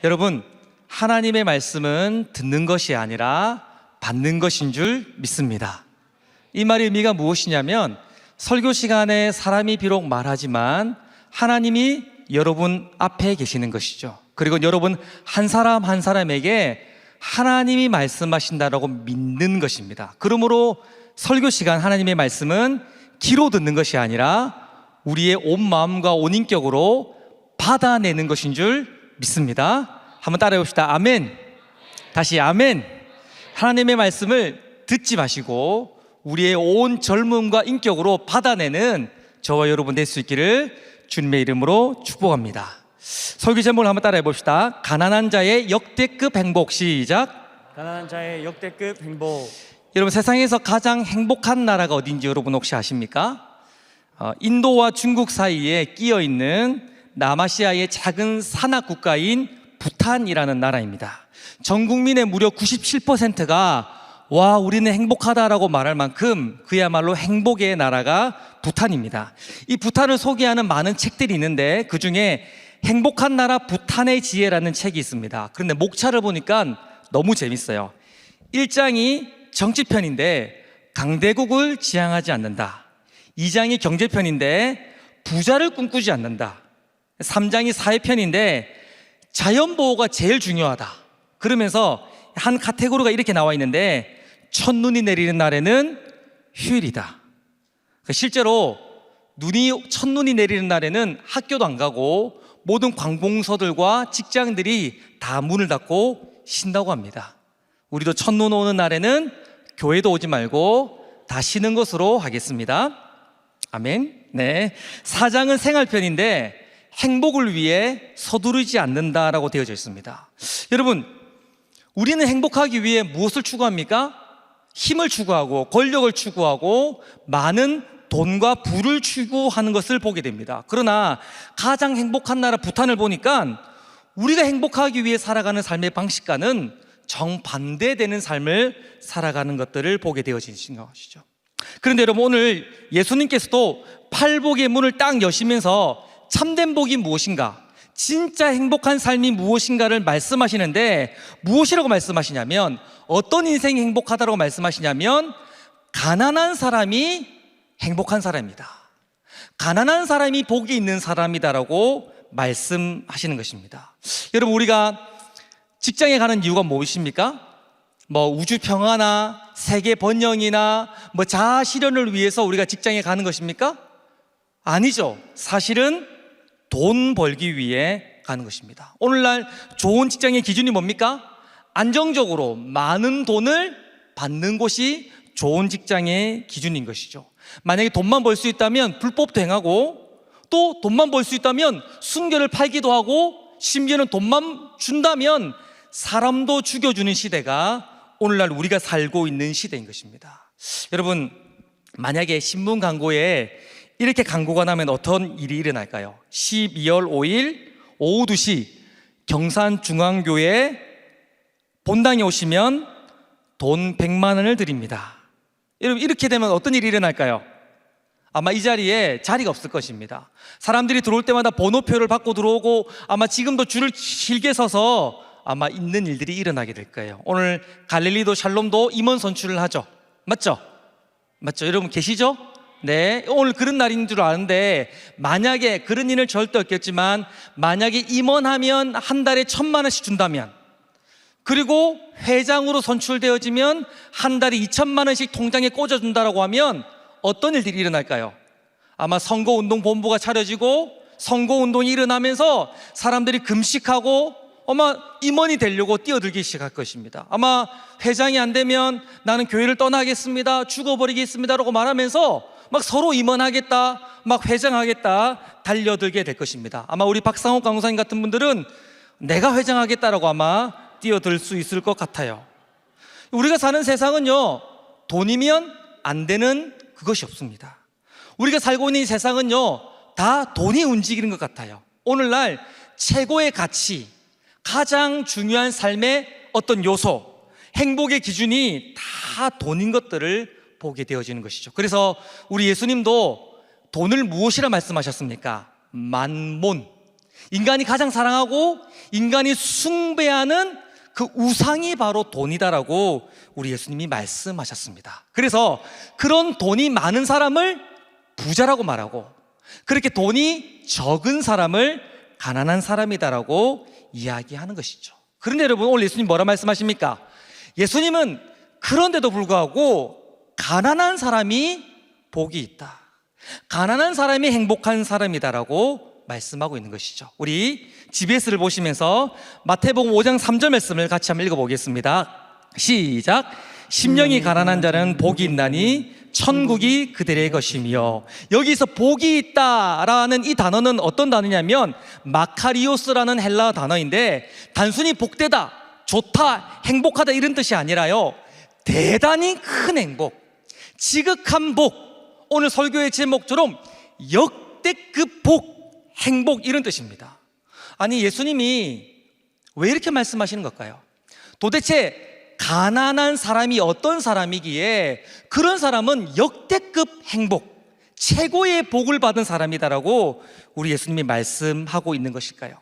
여러분, 하나님의 말씀은 듣는 것이 아니라 받는 것인 줄 믿습니다. 이 말의 의미가 무엇이냐면, 설교 시간에 사람이 비록 말하지만 하나님이 여러분 앞에 계시는 것이죠. 그리고 여러분 한 사람 한 사람에게 하나님이 말씀하신다라고 믿는 것입니다. 그러므로 설교 시간 하나님의 말씀은 귀로 듣는 것이 아니라 우리의 온 마음과 온 인격으로 받아내는 것인 줄 믿습니다. 한번 따라해 봅시다. 아멘. 다시 아멘. 하나님의 말씀을 듣지 마시고 우리의 온 젊음과 인격으로 받아내는 저와 여러분 될 수 있기를 주님의 이름으로 축복합니다. 설교 제목을 한번 따라해 봅시다. 가난한 자의 역대급 행복. 시작. 가난한 자의 역대급 행복. 여러분, 세상에서 가장 행복한 나라가 어딘지 여러분 혹시 아십니까? 인도와 중국 사이에 끼어 있는 남아시아의 작은 산악 국가인 부탄이라는 나라입니다. 전 국민의 무려 97%가 와, 우리는 행복하다라고 말할 만큼 그야말로 행복의 나라가 부탄입니다. 이 부탄을 소개하는 많은 책들이 있는데 그 중에 행복한 나라 부탄의 지혜라는 책이 있습니다. 그런데 목차를 보니까 너무 재밌어요. 1장이 정치편인데 강대국을 지향하지 않는다. 2장이 경제편인데 부자를 꿈꾸지 않는다. 3장이 사회편인데 자연보호가 제일 중요하다. 그러면서 한 카테고리가 이렇게 나와 있는데, 첫눈이 내리는 날에는 휴일이다. 실제로 첫눈이 내리는 날에는 학교도 안 가고 모든 관공서들과 직장들이 다 문을 닫고 쉰다고 합니다. 우리도 첫눈 오는 날에는 교회도 오지 말고 다 쉬는 것으로 하겠습니다. 아멘. 네. 4장은 생활편인데 행복을 위해 서두르지 않는다라고 되어져 있습니다. 여러분, 우리는 행복하기 위해 무엇을 추구합니까? 힘을 추구하고 권력을 추구하고 많은 돈과 부를 추구하는 것을 보게 됩니다. 그러나 가장 행복한 나라 부탄을 보니까 우리가 행복하기 위해 살아가는 삶의 방식과는 정반대되는 삶을 살아가는 것들을 보게 되어지는 것이죠. 그런데 여러분, 오늘 예수님께서도 팔복의 문을 딱 여시면서 참된 복이 무엇인가, 진짜 행복한 삶이 무엇인가를 말씀하시는데, 무엇이라고 말씀하시냐면, 어떤 인생이 행복하다고 말씀하시냐면 가난한 사람이 행복한 사람이다, 가난한 사람이 복이 있는 사람이다라고 말씀하시는 것입니다. 여러분, 우리가 직장에 가는 이유가 무엇입니까? 우주 평화나 세계 번영이나 자아 실현을 위해서 우리가 직장에 가는 것입니까? 아니죠. 사실은 돈 벌기 위해 가는 것입니다. 오늘날 좋은 직장의 기준이 뭡니까? 안정적으로 많은 돈을 받는 곳이 좋은 직장의 기준인 것이죠. 만약에 돈만 벌 수 있다면 불법도 행하고, 또 돈만 벌 수 있다면 순결을 팔기도 하고, 심지어는 돈만 준다면 사람도 죽여주는 시대가 오늘날 우리가 살고 있는 시대인 것입니다. 여러분, 만약에 신문 광고에 이렇게 광고가 나면 어떤 일이 일어날까요? 12월 5일 오후 2시 경산중앙교회 본당에 오시면 돈 100만 원을 드립니다. 여러분, 이렇게 되면 어떤 일이 일어날까요? 아마 이 자리에 자리가 없을 것입니다. 사람들이 들어올 때마다 번호표를 받고 들어오고, 아마 지금도 줄을 길게 서서 아마 있는 일들이 일어나게 될 거예요. 오늘 갈릴리도 샬롬도 임원 선출을 하죠. 맞죠? 여러분 계시죠? 네, 오늘 그런 날인 줄 아는데, 만약에 그런 일은 절대 없겠지만 만약에 임원하면 한 달에 1,000만 원씩 준다면, 그리고 회장으로 선출되어지면 한 달에 2,000만 원씩 통장에 꽂아준다라고 하면 어떤 일들이 일어날까요? 아마 선거운동본부가 차려지고 선거운동이 일어나면서 사람들이 금식하고 아마 임원이 되려고 뛰어들기 시작할 것입니다. 아마 회장이 안 되면 나는 교회를 떠나겠습니다, 죽어버리겠습니다라고 말하면서 막 서로 임원하겠다, 막 회장하겠다 달려들게 될 것입니다. 아마 우리 박상욱 강사님 같은 분들은 내가 회장하겠다라고 아마 뛰어들 수 있을 것 같아요. 우리가 사는 세상은요, 돈이면 안 되는 그것이 없습니다. 우리가 살고 있는 이 세상은요, 다 돈이 움직이는 것 같아요. 오늘날 최고의 가치, 가장 중요한 삶의 어떤 요소, 행복의 기준이 다 돈인 것들을 보게 되어지는 것이죠. 그래서 우리 예수님도 돈을 무엇이라 말씀하셨습니까? 만몬, 인간이 가장 사랑하고 인간이 숭배하는 그 우상이 바로 돈이다라고 우리 예수님이 말씀하셨습니다. 그래서 그런 돈이 많은 사람을 부자라고 말하고, 그렇게 돈이 적은 사람을 가난한 사람이다라고 이야기하는 것이죠. 그런데 여러분, 오늘 예수님 뭐라 말씀하십니까? 예수님은 그런데도 불구하고 가난한 사람이 복이 있다, 가난한 사람이 행복한 사람이다라고 말씀하고 있는 것이죠. 우리 GBS를 보시면서 마태복음 5장 3절 말씀을 같이 한번 읽어보겠습니다. 시작. 심령이 가난한 자는 복이 있나니 천국이 그들의 것이며. 여기서 복이 있다라는 이 단어는 어떤 단어냐면 마카리오스라는 헬라어 단어인데, 단순히 복되다, 좋다, 행복하다 이런 뜻이 아니라요, 대단히 큰 행복, 지극한 복, 오늘 설교의 제목처럼 역대급 복, 행복 이런 뜻입니다. 아니, 예수님이 왜 이렇게 말씀하시는 걸까요? 도대체 가난한 사람이 어떤 사람이기에 그런 사람은 역대급 행복, 최고의 복을 받은 사람이다라고 우리 예수님이 말씀하고 있는 것일까요?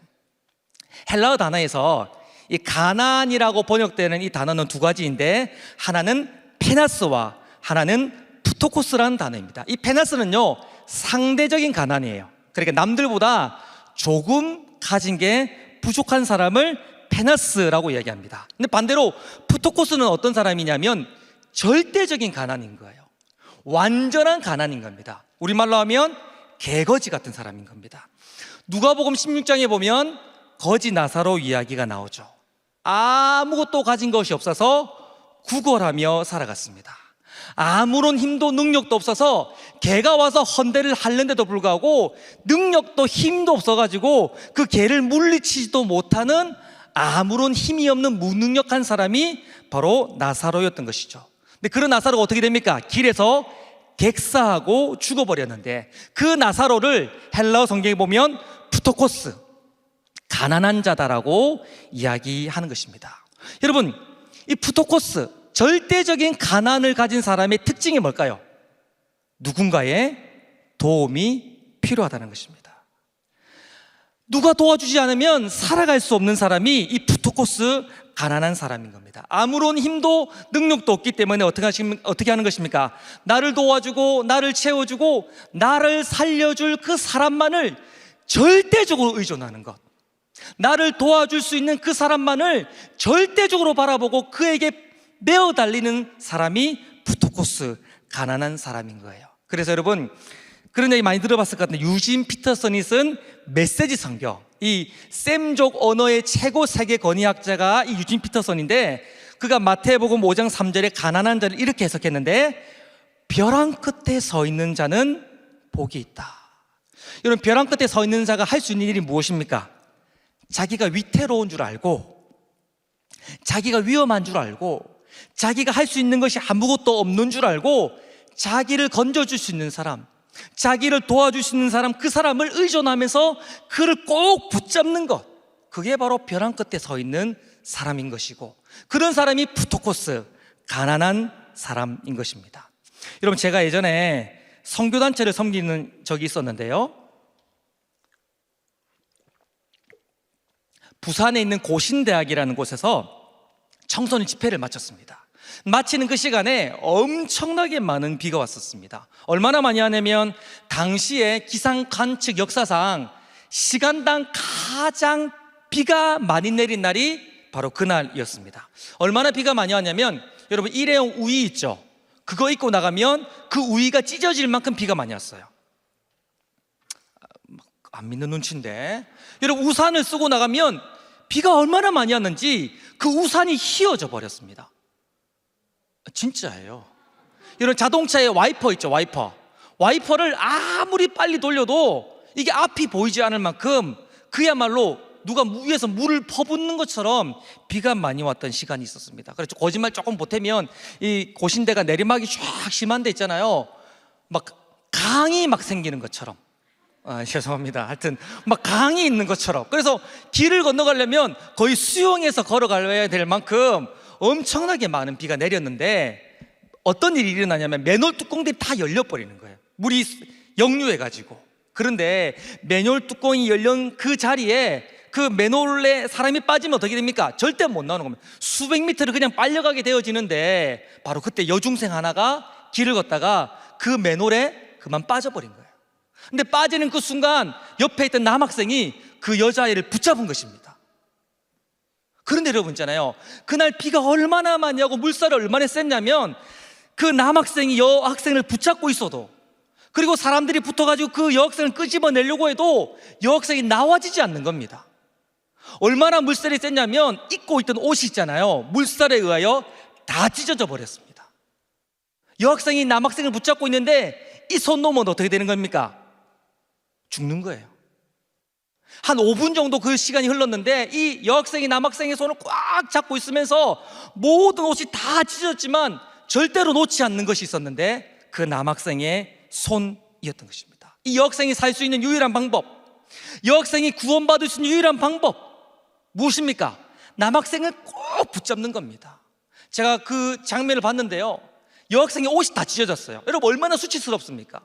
헬라어 단어에서 이 가난이라고 번역되는 이 단어는 두 가지인데, 하나는 페나스와 하나는 푸토코스라는 단어입니다. 이 페나스는요, 상대적인 가난이에요. 그러니까 남들보다 조금 가진 게 부족한 사람을 페나스라고 이야기합니다. 근데 반대로 푸토코스는 어떤 사람이냐면 절대적인 가난인 거예요. 완전한 가난인 겁니다. 우리말로 하면 개거지 같은 사람인 겁니다. 누가복음 16장에 보면 거지 나사로 이야기가 나오죠. 아무것도 가진 것이 없어서 구걸하며 살아갔습니다. 아무런 힘도 능력도 없어서 개가 와서 헌대를 하는데도 불구하고 능력도 힘도 없어가지고 그 개를 물리치지도 못하는 아무런 힘이 없는 무능력한 사람이 바로 나사로였던 것이죠. 근데 그런 나사로가 어떻게 됩니까? 길에서 객사하고 죽어버렸는데, 그 나사로를 헬라어 성경에 보면 푸토코스, 가난한 자다라고 이야기하는 것입니다. 여러분, 이 푸토코스, 절대적인 가난을 가진 사람의 특징이 뭘까요? 누군가의 도움이 필요하다는 것입니다. 누가 도와주지 않으면 살아갈 수 없는 사람이 이 푸토코스, 가난한 사람인 겁니다. 아무런 힘도 능력도 없기 때문에 어떻게 하는 것입니까? 나를 도와주고 나를 채워주고 나를 살려줄 그 사람만을 절대적으로 의존하는 것, 나를 도와줄 수 있는 그 사람만을 절대적으로 바라보고 그에게 매어 달리는 사람이 푸토코스, 가난한 사람인 거예요. 그래서 여러분, 그런 얘기 많이 들어봤을 것 같은데, 유진 피터슨이 쓴 메시지 성경, 이 셈족 언어의 최고 세계 건의학자가 이 유진 피터슨인데, 그가 마태복음 5장 3절에 가난한 자를 이렇게 해석했는데, 벼랑 끝에 서 있는 자는 복이 있다. 여러분, 벼랑 끝에 서 있는 자가 할 수 있는 일이 무엇입니까? 자기가 위태로운 줄 알고, 자기가 위험한 줄 알고, 자기가 할 수 있는 것이 아무것도 없는 줄 알고 자기를 건져줄 수 있는 사람, 자기를 도와줄 수 있는 사람, 그 사람을 의존하면서 그를 꼭 붙잡는 것, 그게 바로 벼랑 끝에 서 있는 사람인 것이고, 그런 사람이 푸토코스, 가난한 사람인 것입니다. 여러분, 제가 예전에 선교단체를 섬기는 적이 있었는데요, 부산에 있는 고신대학이라는 곳에서 청소년 집회를 마쳤습니다. 마치는 그 시간에 엄청나게 많은 비가 왔었습니다. 얼마나 많이 하냐면 당시에 기상 관측 역사상 시간당 가장 비가 많이 내린 날이 바로 그날이었습니다. 얼마나 비가 많이 왔냐면, 여러분, 일회용 우이 있죠? 그거 입고 나가면 그 우이가 찢어질 만큼 비가 많이 왔어요. 안 믿는 눈치인데, 여러분, 우산을 쓰고 나가면 비가 얼마나 많이 왔는지 그 우산이 휘어져 버렸습니다. 진짜예요. 여러분, 자동차에 와이퍼 있죠? 와이퍼를 아무리 빨리 돌려도 이게 앞이 보이지 않을 만큼 그야말로 누가 위에서 물을 퍼붓는 것처럼 비가 많이 왔던 시간이 있었습니다. 그래서 거짓말 조금 보태면 이 고신대가 내리막이 쫙 심한 데 있잖아요. 막 강이 막 생기는 것처럼, 죄송합니다. 하여튼 막 강이 있는 것처럼, 그래서 길을 건너가려면 거의 수영해서 걸어가야 될 만큼 엄청나게 많은 비가 내렸는데, 어떤 일이 일어나냐면 맨홀 뚜껑들이 다 열려버리는 거예요. 물이 역류해가지고. 그런데 맨홀 뚜껑이 열린 그 자리에 그 맨홀에 사람이 빠지면 어떻게 됩니까? 절대 못 나오는 겁니다. 수백 미터를 그냥 빨려가게 되어지는데 바로 그때 여중생 하나가 길을 걷다가 그 맨홀에 그만 빠져버린 거예요. 근데 빠지는 그 순간 옆에 있던 남학생이 그 여자애를 붙잡은 것입니다. 그런데 여러분 있잖아요, 그날 비가 얼마나 많냐고 물살이 얼마나 셌냐면 그 남학생이 여학생을 붙잡고 있어도, 그리고 사람들이 붙어가지고 그 여학생을 끄집어내려고 해도 여학생이 나와지지 않는 겁니다. 얼마나 물살이 셌냐면 입고 있던 옷이 있잖아요, 물살에 의하여 다 찢어져 버렸습니다. 여학생이 남학생을 붙잡고 있는데 이 손 놓으면 어떻게 되는 겁니까? 죽는 거예요. 한 5분 정도 그 시간이 흘렀는데 이 여학생이 남학생의 손을 꽉 잡고 있으면서 모든 옷이 다 찢어졌지만 절대로 놓지 않는 것이 있었는데 그 남학생의 손이었던 것입니다. 이 여학생이 살 수 있는 유일한 방법, 여학생이 구원받을 수 있는 유일한 방법 무엇입니까? 남학생을 꼭 붙잡는 겁니다. 제가 그 장면을 봤는데요, 여학생의 옷이 다 찢어졌어요. 여러분 얼마나 수치스럽습니까?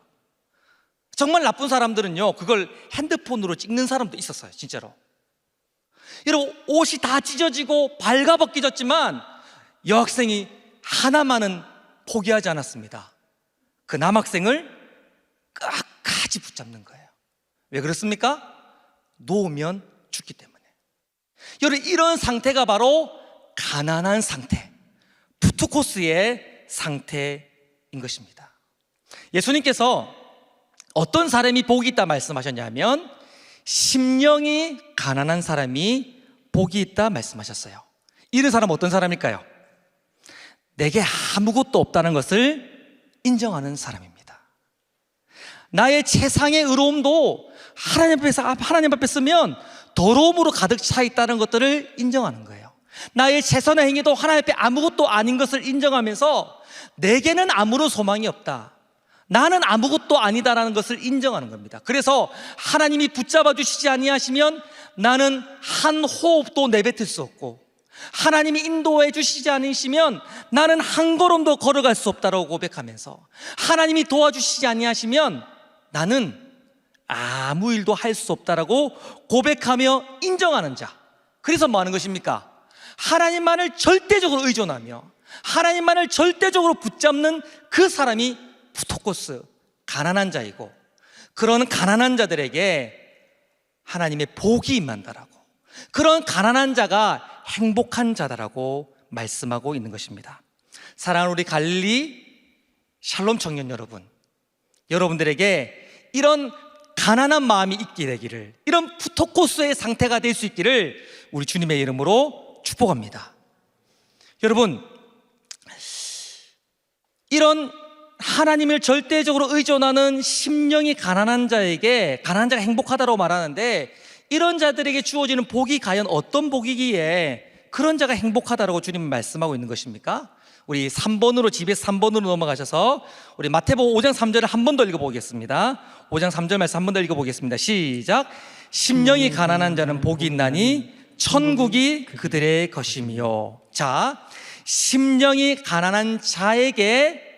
정말 나쁜 사람들은요 그걸 핸드폰으로 찍는 사람도 있었어요, 진짜로. 여러분 옷이 다 찢어지고 발가벗겨졌지만 여학생이 하나만은 포기하지 않았습니다. 그 남학생을 끝까지 붙잡는 거예요. 왜 그렇습니까? 놓으면 죽기 때문에. 여러분 이런 상태가 바로 가난한 상태, 부투코스의 상태인 것입니다. 예수님께서 어떤 사람이 복이 있다 말씀하셨냐면 심령이 가난한 사람이 복이 있다 말씀하셨어요. 이런 사람은 어떤 사람일까요? 내게 아무것도 없다는 것을 인정하는 사람입니다. 나의 최상의 의로움도 하나님 앞에 쓰면 더러움으로 가득 차 있다는 것들을 인정하는 거예요. 나의 최선의 행위도 하나님 앞에 아무것도 아닌 것을 인정하면서 내게는 아무런 소망이 없다, 나는 아무것도 아니다라는 것을 인정하는 겁니다. 그래서 하나님이 붙잡아 주시지 아니하시면 나는 한 호흡도 내뱉을 수 없고, 하나님이 인도해 주시지 않으시면 나는 한 걸음도 걸어갈 수 없다라고 고백하면서, 하나님이 도와주시지 아니하시면 나는 아무 일도 할 수 없다라고 고백하며 인정하는 자. 그래서 뭐 하는 것입니까? 하나님만을 절대적으로 의존하며 하나님만을 절대적으로 붙잡는 그 사람이 부토코스, 가난한 자이고, 그런 가난한 자들에게 하나님의 복이 임한다라고, 그런 가난한 자가 행복한 자다라고 말씀하고 있는 것입니다. 사랑하는 우리 갈릴리 샬롬 청년 여러분, 여러분들에게 이런 가난한 마음이 있게 되기를, 이런 부토코스의 상태가 될 수 있기를 우리 주님의 이름으로 축복합니다. 여러분, 이런 하나님을 절대적으로 의존하는 심령이 가난한 자에게, 가난한 자가 행복하다고 말하는데, 이런 자들에게 주어지는 복이 과연 어떤 복이기에 그런 자가 행복하다고 주님은 말씀하고 있는 것입니까? 우리 3번으로, 집에서 3번으로 넘어가셔서 우리 마태복음 5장 3절을 한 번 더 읽어보겠습니다. 5장 3절 말씀 한 번 더 읽어보겠습니다. 시작. 심령이 가난한 자는 복이 있나니 천국이 그들의 것이며. 자, 심령이 가난한 자에게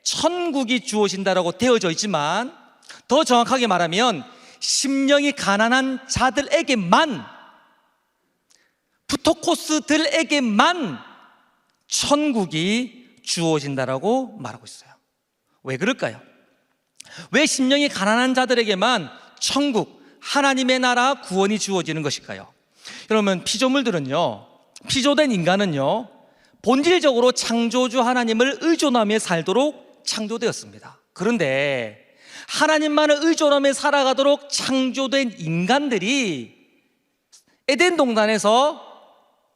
천국이 주어진다라고 되어져 있지만, 더 정확하게 말하면 심령이 가난한 자들에게만, 부토코스들에게만 천국이 주어진다라고 말하고 있어요. 왜 그럴까요? 왜 심령이 가난한 자들에게만 천국, 하나님의 나라 구원이 주어지는 것일까요? 그러면 피조물들은요, 피조된 인간은요, 본질적으로 창조주 하나님을 의존하며 살도록 창조되었습니다. 그런데 하나님만을 의존하며 살아가도록 창조된 인간들이 에덴 동산에서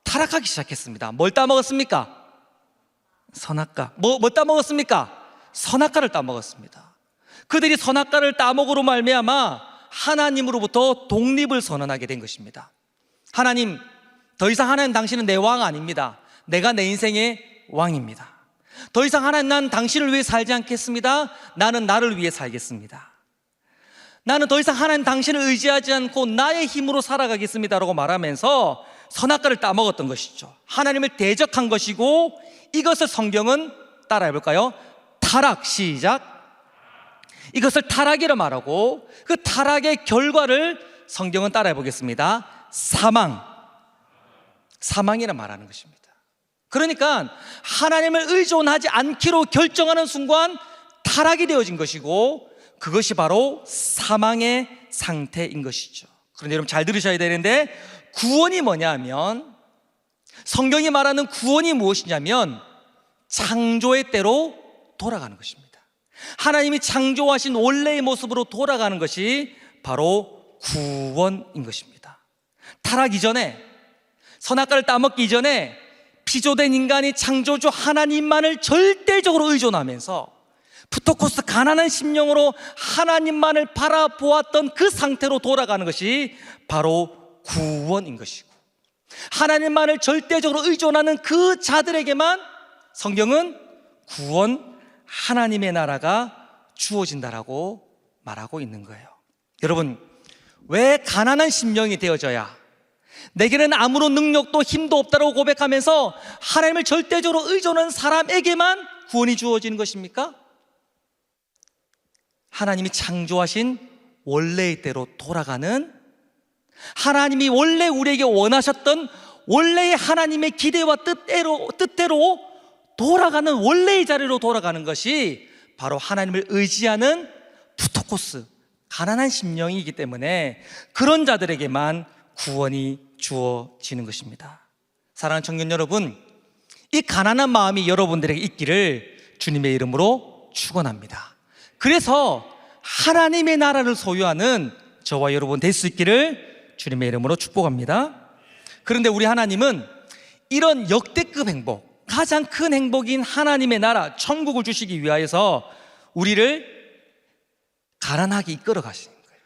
타락하기 시작했습니다. 뭘 따먹었습니까? 선악과. 뭐 따먹었습니까? 선악과를 따먹었습니다. 그들이 선악과를 따먹으로 말미암아 하나님으로부터 독립을 선언하게 된 것입니다. 하나님, 더 이상 하나님 당신은 내 왕 아닙니다. 내가 내 인생의 왕입니다. 더 이상 하나님, 난 당신을 위해 살지 않겠습니다. 나는 나를 위해 살겠습니다. 나는 더 이상 하나님 당신을 의지하지 않고 나의 힘으로 살아가겠습니다 라고 말하면서 선악과를 따먹었던 것이죠. 하나님을 대적한 것이고, 이것을 성경은 따라해볼까요? 타락. 시작. 이것을 타락이라 말하고 그 타락의 결과를 성경은 따라해 보겠습니다. 사망이라 말하는 것입니다. 그러니까 하나님을 의존하지 않기로 결정하는 순간 타락이 되어진 것이고 그것이 바로 사망의 상태인 것이죠. 그런데 여러분 잘 들으셔야 되는데 구원이 뭐냐 하면 성경이 말하는 구원이 무엇이냐면 창조의 때로 돌아가는 것입니다. 하나님이 창조하신 원래의 모습으로 돌아가는 것이 바로 구원인 것입니다. 타락 이전에 선악과를 따먹기 이전에 피조된 인간이 창조주 하나님만을 절대적으로 의존하면서 푸토코스 가난한 심령으로 하나님만을 바라보았던 그 상태로 돌아가는 것이 바로 구원인 것이고 하나님만을 절대적으로 의존하는 그 자들에게만 성경은 구원 하나님의 나라가 주어진다라고 말하고 있는 거예요. 여러분, 왜 가난한 심령이 되어져야 내게는 아무런 능력도 힘도 없다고 고백하면서 하나님을 절대적으로 의존하는 사람에게만 구원이 주어지는 것입니까? 하나님이 창조하신 원래의 대로 돌아가는 하나님이 원래 우리에게 원하셨던 원래의 하나님의 기대와 뜻대로 돌아가는 원래의 자리로 돌아가는 것이 바로 하나님을 의지하는 푸토코스 가난한 심령이기 때문에 그런 자들에게만 구원이 주어지는 것입니다. 사랑하는 청년 여러분, 이 가난한 마음이 여러분들에게 있기를 주님의 이름으로 축원합니다. 그래서 하나님의 나라를 소유하는 저와 여러분 될 수 있기를 주님의 이름으로 축복합니다. 그런데 우리 하나님은 이런 역대급 행복, 가장 큰 행복인 하나님의 나라 천국을 주시기 위하여서 우리를 가난하게 이끌어 가시는 거예요.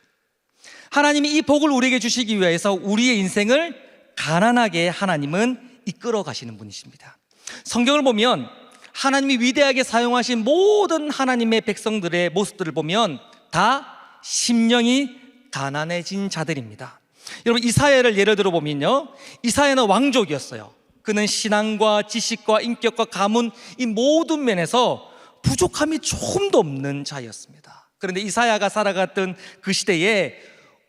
하나님이 이 복을 우리에게 주시기 위해서 우리의 인생을 가난하게 하나님은 이끌어 가시는 분이십니다. 성경을 보면 하나님이 위대하게 사용하신 모든 하나님의 백성들의 모습들을 보면 다 심령이 가난해진 자들입니다. 여러분 이사야를 예를 들어 보면요, 이사야는 왕족이었어요. 그는 신앙과 지식과 인격과 가문 이 모든 면에서 부족함이 조금도 없는 자였습니다. 그런데 이사야가 살아갔던 그 시대에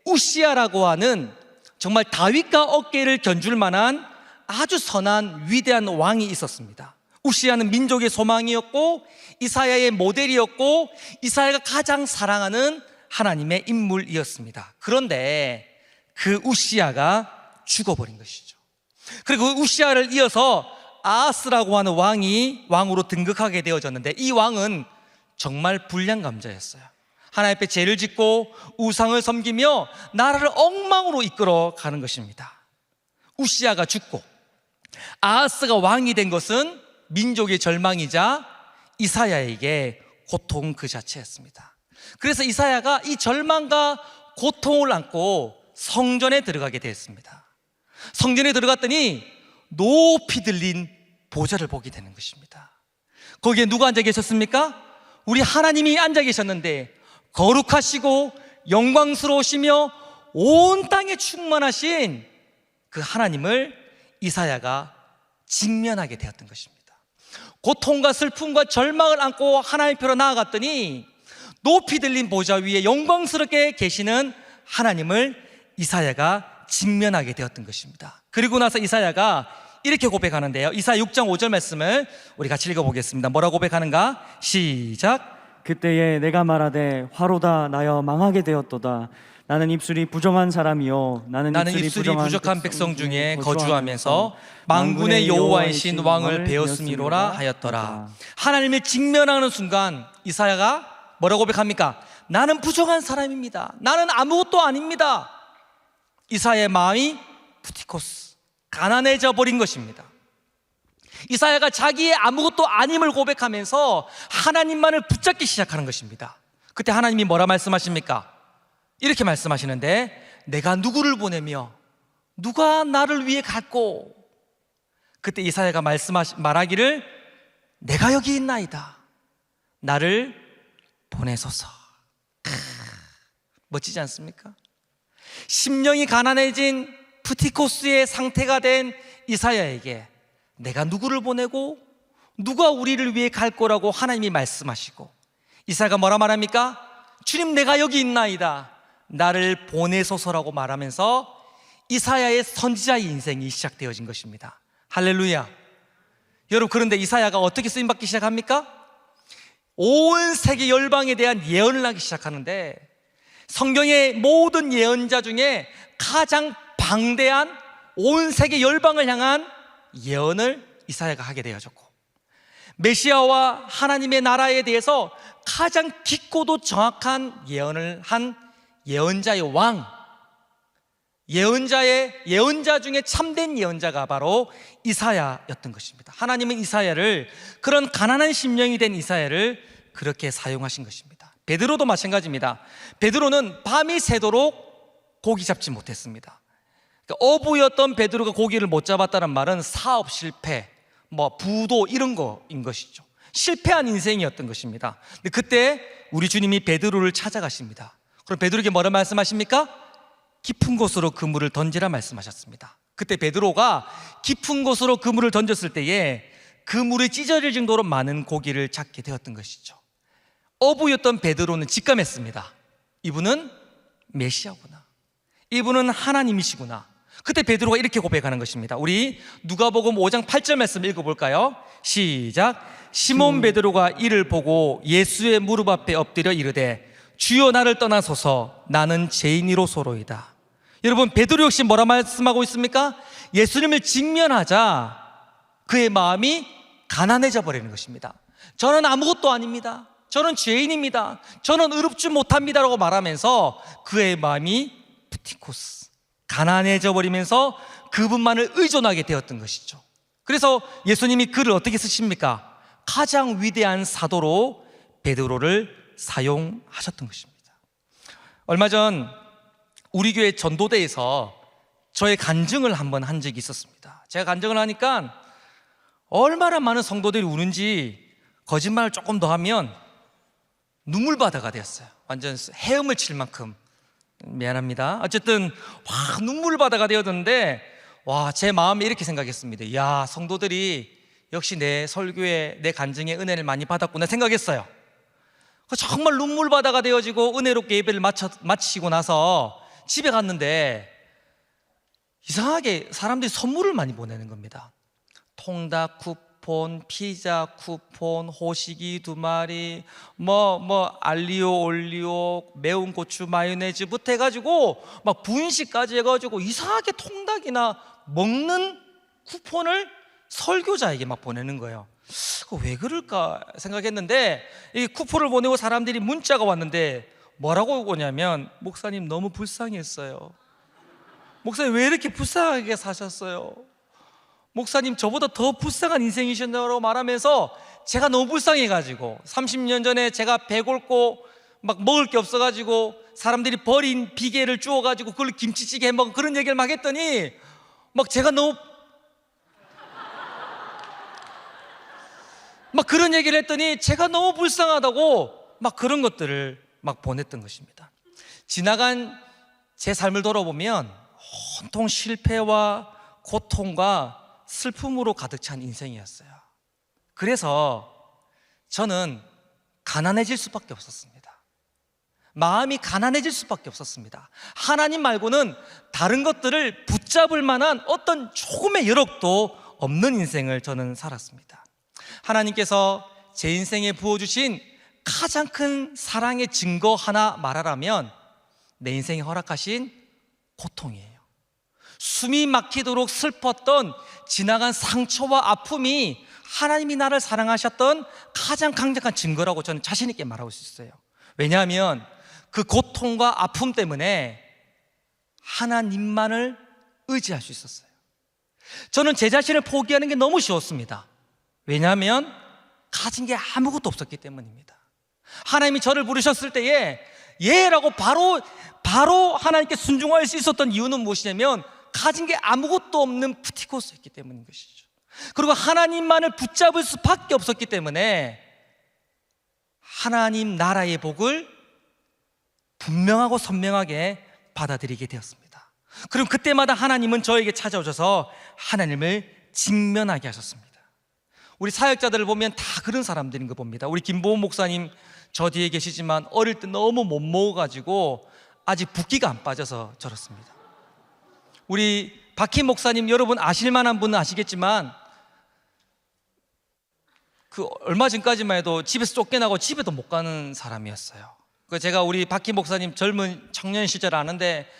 우시야라고 하는 정말 다윗과 어깨를 견줄 만한 아주 선한 위대한 왕이 있었습니다. 우시야는 민족의 소망이었고 이사야의 모델이었고 이사야가 가장 사랑하는 하나님의 인물이었습니다. 그런데 그 우시야가 죽어버린 것이죠. 그리고 우시야를 이어서 아하스라고 하는 왕이 왕으로 등극하게 되어졌는데 이 왕은 정말 불량감자였어요. 하나님 앞에 죄를 짓고 우상을 섬기며 나라를 엉망으로 이끌어 가는 것입니다. 우시야가 죽고 아하스가 왕이 된 것은 민족의 절망이자 이사야에게 고통 그 자체였습니다. 그래서 이사야가 이 절망과 고통을 안고 성전에 들어가게 되었습니다. 성전에 들어갔더니 높이 들린 보좌를 보게 되는 것입니다. 거기에 누가 앉아 계셨습니까? 우리 하나님이 앉아 계셨는데 거룩하시고 영광스러우시며 온 땅에 충만하신 그 하나님을 이사야가 직면하게 되었던 것입니다. 고통과 슬픔과 절망을 안고 하나님 께로 나아갔더니 높이 들린 보좌 위에 영광스럽게 계시는 하나님을 이사야가 직면하게 되었던 것입니다. 그리고 나서 이사야가 이렇게 고백하는데요, 이사야 6장 5절 말씀을 우리 같이 읽어보겠습니다. 뭐라고 고백하는가? 시작. 그때에 내가 말하되 화로다 나여 망하게 되었도다. 나는 입술이 부정한 사람이요 나는 입술이 부족한 백성 중에 거주하면서 만군의 여호와의 신 왕을 배웠음이로라 하였더라. 하나님을 직면하는 순간 이사야가 뭐라고 고백합니까? 나는 부정한 사람입니다. 나는 아무것도 아닙니다. 이사야의 마음이 푸티코스 가난해져 버린 것입니다. 이사야가 자기의 아무것도 아님을 고백하면서 하나님만을 붙잡기 시작하는 것입니다. 그때 하나님이 뭐라 말씀하십니까? 이렇게 말씀하시는데 내가 누구를 보내며 누가 나를 위해 갔고, 그때 이사야가 말하기를 내가 여기 있나이다. 나를 보내소서. 멋지지 않습니까? 심령이 가난해진 푸티코스의 상태가 된 이사야에게 내가 누구를 보내고 누가 우리를 위해 갈 거라고 하나님이 말씀하시고 이사야가 뭐라 말합니까? 주님 내가 여기 있나이다, 나를 보내소서라고 말하면서 이사야의 선지자의 인생이 시작되어진 것입니다. 할렐루야. 여러분, 그런데 이사야가 어떻게 쓰임받기 시작합니까? 온 세계 열방에 대한 예언을 하기 시작하는데, 성경의 모든 예언자 중에 가장 방대한 온 세계 열방을 향한 예언을 이사야가 하게 되어졌고, 메시아와 하나님의 나라에 대해서 가장 깊고도 정확한 예언을 한 예언자의 왕, 예언자 중에 참된 예언자가 바로 이사야였던 것입니다. 하나님은 이사야를, 그런 가난한 심령이 된 이사야를 그렇게 사용하신 것입니다. 베드로도 마찬가지입니다. 베드로는 밤이 새도록 고기 잡지 못했습니다. 그러니까 어부였던 베드로가 고기를 못 잡았다는 말은 사업 실패, 부도 이런 거인 것이죠. 실패한 인생이었던 것입니다. 근데 그때 우리 주님이 베드로를 찾아가십니다. 그럼 베드로에게 뭐라 말씀하십니까? 깊은 곳으로 그물을 던지라 말씀하셨습니다. 그때 베드로가 깊은 곳으로 그물을 던졌을 때에 그물이 찢어질 정도로 많은 고기를 잡게 되었던 것이죠. 어부였던 베드로는 직감했습니다. 이분은 메시아구나, 이분은 하나님이시구나. 그때 베드로가 이렇게 고백하는 것입니다. 우리 누가복음 5장 8절 말씀 읽어볼까요? 시작. 시몬 베드로가 이를 보고 예수의 무릎 앞에 엎드려 이르되 주여 나를 떠나소서, 나는 죄인이로소로이다. 여러분, 베드로 역시 뭐라 말씀하고 있습니까? 예수님을 직면하자 그의 마음이 가난해져 버리는 것입니다. 저는 아무것도 아닙니다, 저는 죄인입니다, 저는 의롭지 못합니다라고 말하면서 그의 마음이 푸티코스, 가난해져 버리면서 그분만을 의존하게 되었던 것이죠. 그래서 예수님이 그를 어떻게 쓰십니까? 가장 위대한 사도로 베드로를 사용하셨던 것입니다. 얼마 전 우리 교회 전도대에서 저의 간증을 한번 한 적이 있었습니다. 제가 간증을 하니까 얼마나 많은 성도들이 우는지, 거짓말을 조금 더 하면 눈물바다가 되었어요. 완전 헤엄을 칠 만큼. 미안합니다. 어쨌든 눈물바다가 되었는데, 제 마음에 이렇게 생각했습니다. 야, 성도들이 역시 내 설교에, 내 간증에 은혜를 많이 받았구나 생각했어요. 정말 눈물바다가 되어지고 은혜롭게 예배를 마치고 나서 집에 갔는데 이상하게 사람들이 선물을 많이 보내는 겁니다. 통닭 쿠폰, 피자 쿠폰, 호식이 2마리, 알리오 올리오, 매운 고추 마요네즈부터 해가지고 막 분식까지 해가지고 이상하게 통닭이나 먹는 쿠폰을 설교자에게 막 보내는 거예요. 왜 그럴까 생각했는데, 이 쿠폰을 보내고 사람들이 문자가 왔는데 뭐라고 오냐면, 목사님 너무 불쌍했어요, 목사님 왜 이렇게 불쌍하게 사셨어요, 목사님 저보다 더 불쌍한 인생이셨나요? 말하면서 제가 너무 불쌍해가지고, 30년 전에 제가 배 곪고 막 먹을 게 없어가지고 사람들이 버린 비계를 주워가지고 그걸 김치찌개 해먹은 그런 얘기를 막 했더니, 제가 너무 그런 얘기를 했더니 제가 너무 불쌍하다고 그런 것들을 보냈던 것입니다. 지나간 제 삶을 돌아보면 온통 실패와 고통과 슬픔으로 가득 찬 인생이었어요. 그래서 저는 가난해질 수밖에 없었습니다. 마음이 가난해질 수밖에 없었습니다. 하나님 말고는 다른 것들을 붙잡을 만한 어떤 조금의 여력도 없는 인생을 저는 살았습니다. 하나님께서 제 인생에 부어주신 가장 큰 사랑의 증거 하나 말하라면, 내 인생에 허락하신 고통이에요. 숨이 막히도록 슬펐던 지나간 상처와 아픔이 하나님이 나를 사랑하셨던 가장 강력한 증거라고 저는 자신 있게 말하고 있어요. 왜냐하면 그 고통과 아픔 때문에 하나님만을 의지할 수 있었어요. 저는 제 자신을 포기하는 게 너무 쉬웠습니다. 왜냐하면 가진 게 아무것도 없었기 때문입니다. 하나님이 저를 부르셨을 때에 예라고 바로 하나님께 순종할 수 있었던 이유는 무엇이냐면, 가진 게 아무것도 없는 푸티코스였기 때문인 것이죠. 그리고 하나님만을 붙잡을 수밖에 없었기 때문에 하나님 나라의 복을 분명하고 선명하게 받아들이게 되었습니다. 그럼 그때마다 하나님은 저에게 찾아오셔서 하나님을 직면하게 하셨습니다. 우리 사역자들을 보면 다 그런 사람들인 거 봅니다. 우리 김보훈 목사님 저 뒤에 계시지만 어릴 때 너무 못 먹어가지고 아직 붓기가 안 빠져서 저렇습니다. 우리 박희 목사님, 여러분 아실 만한 분은 아시겠지만 그 얼마 전까지만 해도 집에서 쫓겨나고 집에도 못 가는 사람이었어요. 그 제가 우리 박희 목사님 젊은 청년 시절 아는데,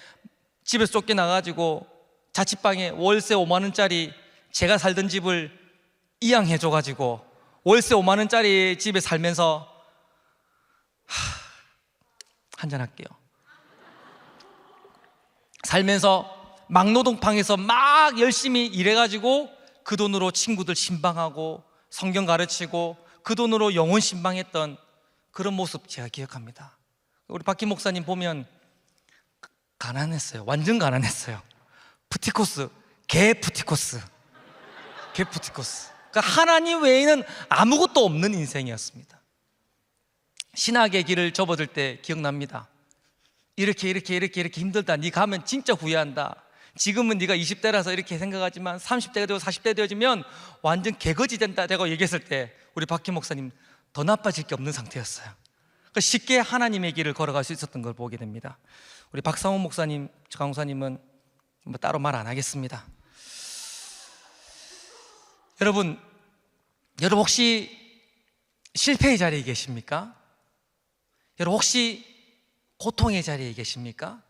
집에서 쫓겨나가지고 자취방에 월세 5만 원짜리, 제가 살던 집을 이양해줘가지고 월세 5만 원짜리 집에 살면서 한잔할게요. 살면서 막노동방에서 막 열심히 일해가지고 그 돈으로 친구들 신방하고 성경 가르치고 그 돈으로 영혼 신방했던 그런 모습 제가 기억합니다. 우리 박희 목사님 보면 가난했어요. 완전 가난했어요. 푸티코스, 개 푸티코스. 그러니까 하나님 외에는 아무것도 없는 인생이었습니다. 신학의 길을 접어들 때 기억납니다. 이렇게 힘들다, 네 가면 진짜 후회한다. 지금은 네가 20대라서 이렇게 생각하지만 30대가 되고 40대 되어지면 완전 개거지 된다 되고 얘기했을 때 우리 박희 목사님 더 나빠질 게 없는 상태였어요. 그러니까 쉽게 하나님의 길을 걸어갈 수 있었던 걸 보게 됩니다. 우리 박상훈 목사님, 강사님은 뭐 따로 말 안 하겠습니다. 여러분 혹시 실패의 자리에 계십니까? 여러분 혹시 고통의 자리에 계십니까?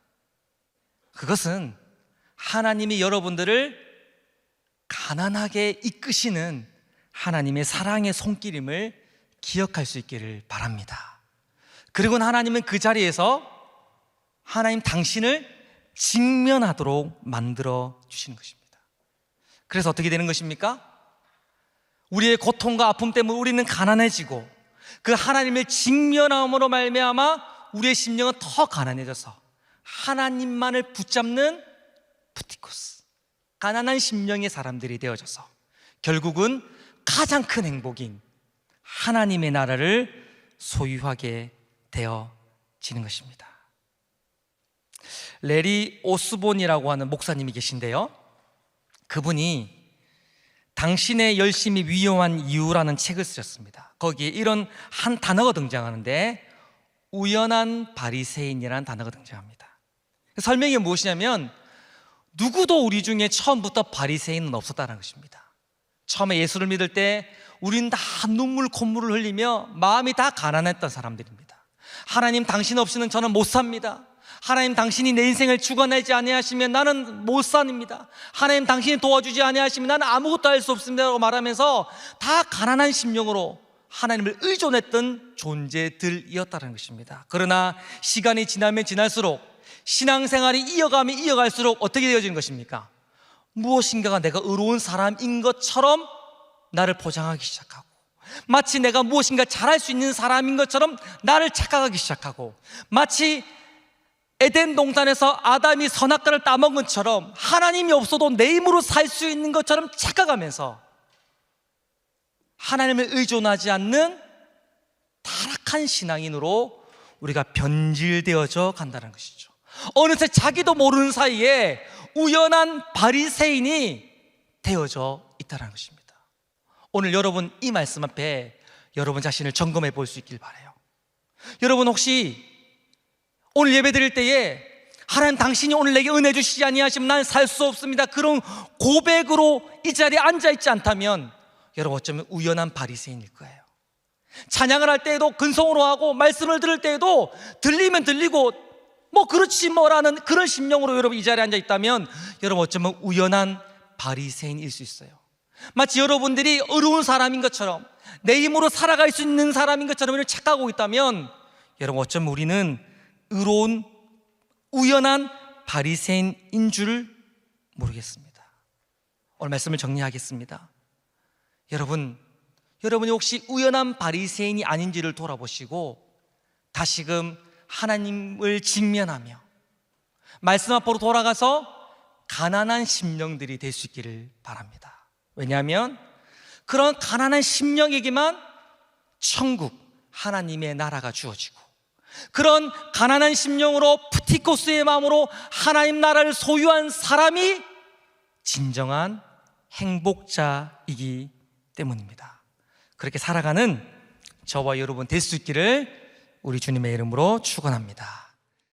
그것은 하나님이 여러분들을 가난하게 이끄시는 하나님의 사랑의 손길임을 기억할 수 있기를 바랍니다. 그리고 하나님은 그 자리에서 하나님 당신을 직면하도록 만들어 주시는 것입니다. 그래서 어떻게 되는 것입니까? 우리의 고통과 아픔 때문에 우리는 가난해지고 그 하나님을 직면함으로 말미암아 우리의 심령은 더 가난해져서 하나님만을 붙잡는 푸티코스, 가난한 심령의 사람들이 되어져서 결국은 가장 큰 행복인 하나님의 나라를 소유하게 되어지는 것입니다. 레리 오스본이라고 하는 목사님이 계신데요, 그분이 당신의 열심이 위험한 이유라는 책을 쓰셨습니다. 거기에 이런 한 단어가 등장하는데 우연한 바리새인이라는 단어가 등장합니다. 설명이 무엇이냐면 누구도 우리 중에 처음부터 바리새인은 없었다는 것입니다. 처음에 예수를 믿을 때 우린 다 눈물 콧물을 흘리며 마음이 다 가난했던 사람들입니다. 하나님 당신 없이는 저는 못 삽니다. 하나님 당신이 내 인생을 주관하지 아니하시면 나는 못 삽니다. 하나님 당신이 도와주지 아니하시면 나는 아무것도 할 수 없습니다 라고 말하면서 다 가난한 심령으로 하나님을 의존했던 존재들이었다는 것입니다. 그러나 시간이 지나면 지날수록 신앙생활이 이어가면 이어갈수록 어떻게 되어지는 것입니까? 무엇인가가 내가 의로운 사람인 것처럼 나를 포장하기 시작하고, 마치 내가 무엇인가 잘할 수 있는 사람인 것처럼 나를 착각하기 시작하고, 마치 에덴 동산에서 아담이 선악과를 따먹은 것처럼 하나님이 없어도 내 힘으로 살 수 있는 것처럼 착각하면서 하나님을 의존하지 않는 타락한 신앙인으로 우리가 변질되어져 간다는 것이죠. 어느새 자기도 모르는 사이에 우연한 바리새인이 되어져 있다는 것입니다. 오늘 여러분 이 말씀 앞에 여러분 자신을 점검해 볼 수 있길 바라요. 여러분 혹시 오늘 예배 드릴 때에 하나님 당신이 오늘 내게 은혜 주시지 아니하시면 난 살 수 없습니다, 그런 고백으로 이 자리에 앉아있지 않다면 여러분 어쩌면 우연한 바리새인일 거예요. 찬양을 할 때에도 근성으로 하고 말씀을 들을 때에도 들리면 들리고 뭐 그렇지 뭐라는 그런 심령으로 여러분 이 자리에 앉아있다면 여러분 어쩌면 우연한 바리새인일 수 있어요. 마치 여러분들이 의로운 사람인 것처럼 내 힘으로 살아갈 수 있는 사람인 것처럼 이렇게 착각하고 있다면 여러분 어쩌면 우리는 의로운 우연한 바리새인인 줄 모르겠습니다. 오늘 말씀을 정리하겠습니다. 여러분이 혹시 우연한 바리새인이 아닌지를 돌아보시고 다시금 하나님을 직면하며 말씀 앞으로 돌아가서 가난한 심령들이 될 수 있기를 바랍니다. 왜냐하면 그런 가난한 심령에게만 천국 하나님의 나라가 주어지고, 그런 가난한 심령으로 푸티코스의 마음으로 하나님 나라를 소유한 사람이 진정한 행복자이기 때문입니다. 그렇게 살아가는 저와 여러분 될 수 있기를 우리 주님의 이름으로 축원합니다.